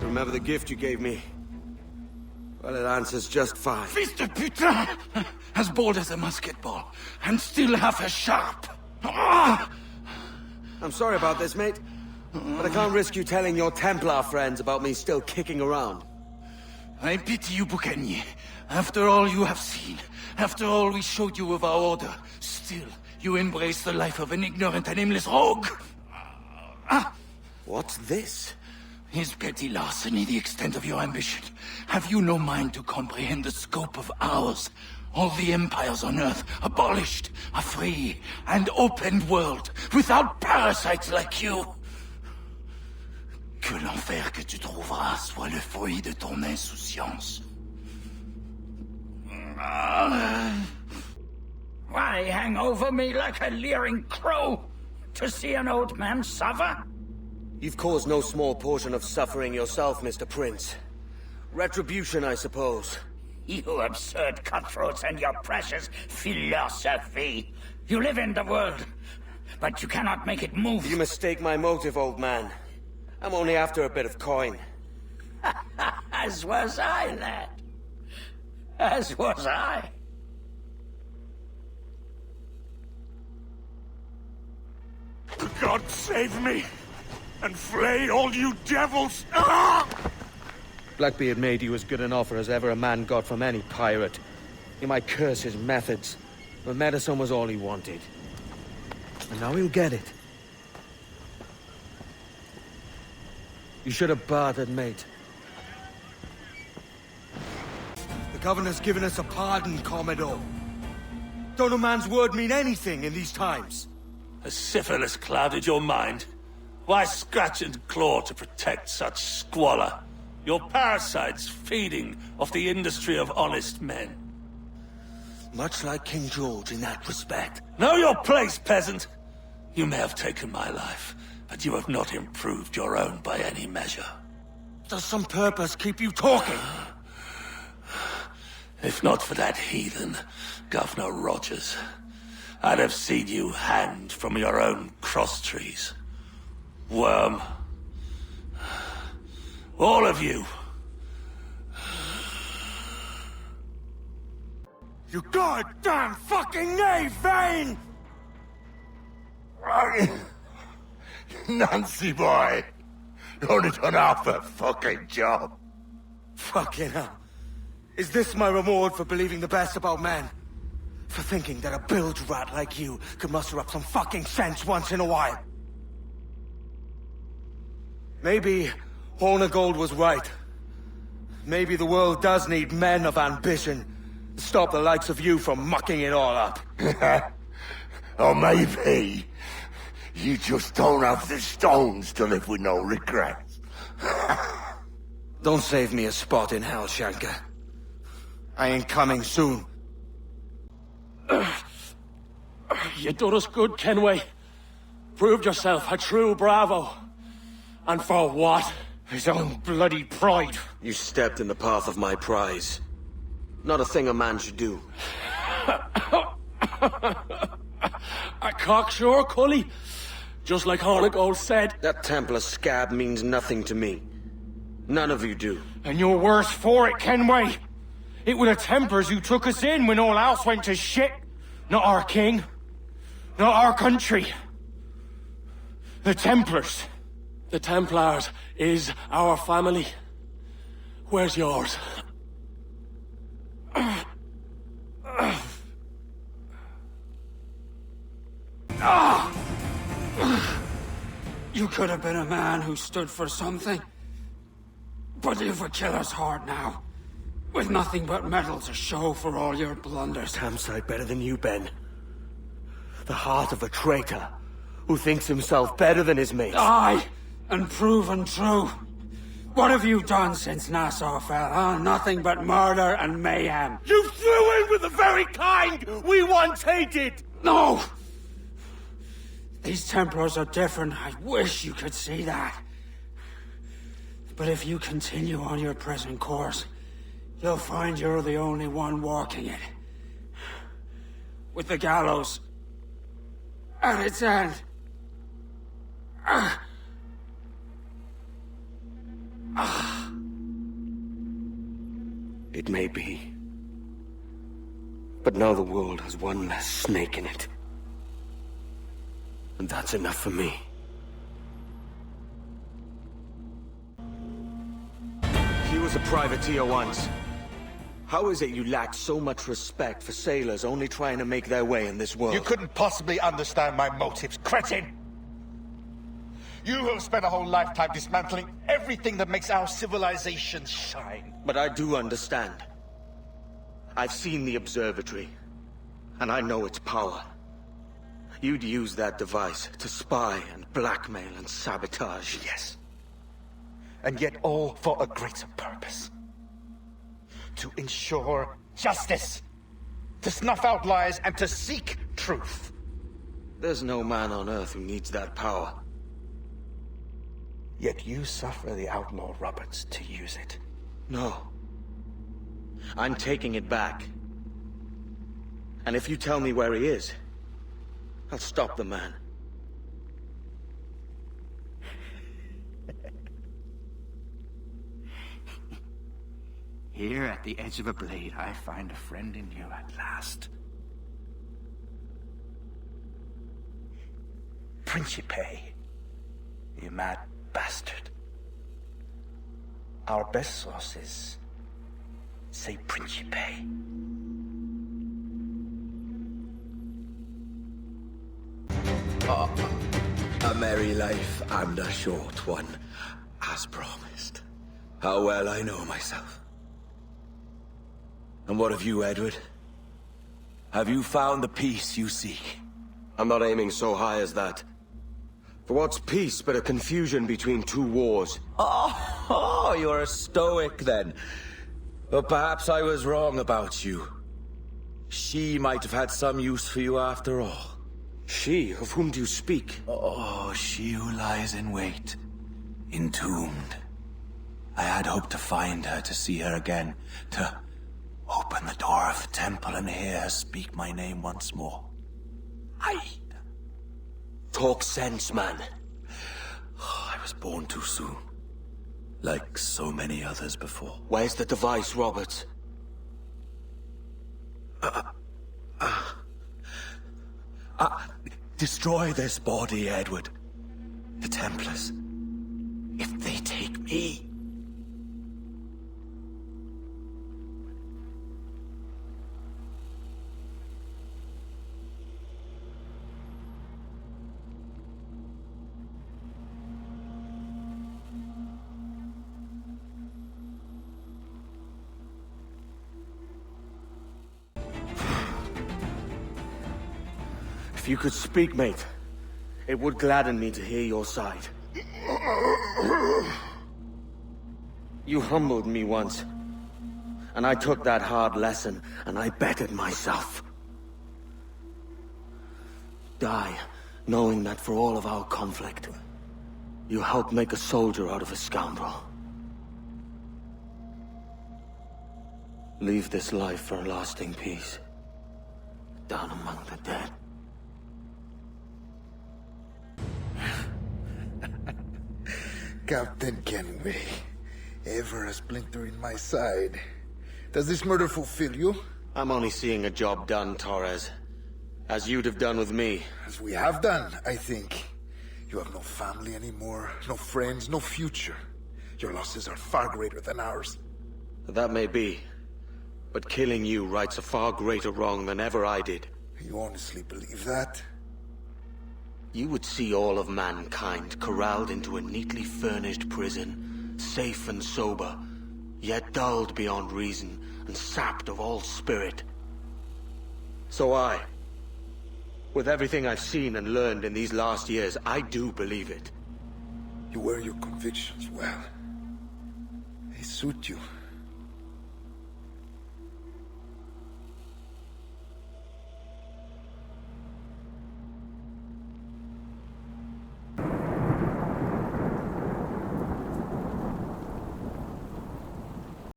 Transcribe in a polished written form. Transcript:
remember the gift you gave me? Well, it answers just fine. Fils de putain! As bold as a musket ball, and still half as sharp. Ah! I'm sorry about this, mate. But I can't risk you telling your Templar friends about me still kicking around. I pity you, Boucanier. After all you have seen, after all we showed you of our order, still you embrace the life of an ignorant and aimless rogue. What's this? Is petty larceny the extent of your ambition? Have you no mind to comprehend the scope of ours? All the empires on Earth abolished, a free and open world, without parasites like you. Que l'enfer que tu trouveras soit le fruit de ton insouciance. Why hang over me like a leering crow? To see an old man suffer? You've caused no small portion of suffering yourself, Mr. Prince. Retribution, I suppose. You absurd cutthroats and your precious philosophy. You live in the world, but you cannot make it move. You mistake my motive, old man. I'm only after a bit of coin. As was I, lad. As was I. God save me! And flay all you devils! Ah! Blackbeard made you as good an offer as ever a man got from any pirate. You might curse his methods, but medicine was all he wanted. And now he'll get it. You should have bartered, mate. The governor's given us a pardon, Commodore. Don't a man's word mean anything in these times? Has syphilis clouded your mind? Why scratch and claw to protect such squalor? Your parasites feeding off the industry of honest men. Much like King George in that respect. Know your place, peasant! You may have taken my life, but you have not improved your own by any measure. Does some purpose keep you talking? If not for that heathen, Governor Rogers, I'd have seen you hanged from your own cross-trees. Worm. All of you. You goddamn fucking knave, Vane! Nancy boy, you only done half a fucking job. Fucking hell. Is this my reward for believing the best about men? For thinking that a bilge rat like you could muster up some fucking sense once in a while? Maybe Horn of Gold was right. Maybe the world does need men of ambition to stop the likes of you from mucking it all up. Or maybe you just don't have the stones to live with no regrets. Don't save me a spot in hell, Shanker. I ain't coming soon. You done us good, Kenway. Proved yourself a true bravo. And for what? His own bloody pride. You stepped in the path of my prize. Not a thing a man should do. A cocksure, Cully. Just like Hornigold said. That Templar scab means nothing to me. None of you do. And you're worse for it, Kenway. It were the Templars who took us in when all else went to shit. Not our king. Not our country. The Templars. The Templars is our family. Where's yours? You could have been a man who stood for something. But you've a killer's heart now. With nothing but metal to show for all your blunders. Damn sight better than you, Ben. The heart of a traitor who thinks himself better than his mates. Aye, and proven true. What have you done since Nassau fell, huh? Nothing but murder and mayhem. You threw in with the very kind we once hated! No! These Templars are different. I wish you could see that. But if you continue on your present course, you'll find you're the only one walking it. With the gallows at its end. Ah. It may be. But now the world has one less snake in it. And that's enough for me. He was a privateer once. How is it you lack so much respect for sailors only trying to make their way in this world? You couldn't possibly understand my motives, cretin! You have spent a whole lifetime dismantling everything that makes our civilization shine. But I do understand. I've seen the observatory, and I know its power. You'd use that device to spy and blackmail and sabotage. Yes. And yet all for a greater purpose. To ensure justice. To snuff out lies and to seek truth. There's no man on Earth who needs that power. Yet you suffer the outlaw Roberts to use it. No. I'm taking it back. And if you tell me where he is, I'll stop the man. Here at the edge of a blade, I find a friend in you at last. Principe. You mad bastard. Our best sources say Principe. A merry life and a short one, as promised. How well I know myself. And what of you, Edward? Have you found the peace you seek? I'm not aiming so high as that. For what's peace but a confusion between two wars? Oh, you're a stoic then. But perhaps I was wrong about you. She might have had some use for you after all. She? Of whom do you speak? Oh, she who lies in wait, entombed. I had hoped to find her, to see her again, to open the door of the temple and hear her speak my name once more. Talk sense, man. Oh, I was born too soon. Like so many others before. Where's the device, Roberts? Destroy this body, Edward. The Templars. If they take me... If you could speak, mate, it would gladden me to hear your side. You humbled me once, and I took that hard lesson, and I bettered myself. Die, knowing that for all of our conflict, you helped make a soldier out of a scoundrel. Leave this life for a lasting peace, down among the dead. Captain Kenway, ever a splinter in my side. Does this murder fulfill you? I'm only seeing a job done, Torres. As you'd have done with me. As we have done, I think. You have no family anymore, no friends, no future. Your losses are far greater than ours. That may be. But killing you rights a far greater wrong than ever I did. You honestly believe that? You would see all of mankind corralled into a neatly furnished prison, safe and sober, yet dulled beyond reason and sapped of all spirit. So with everything I've seen and learned in these last years, I do believe it. You wear your convictions well. They suit you.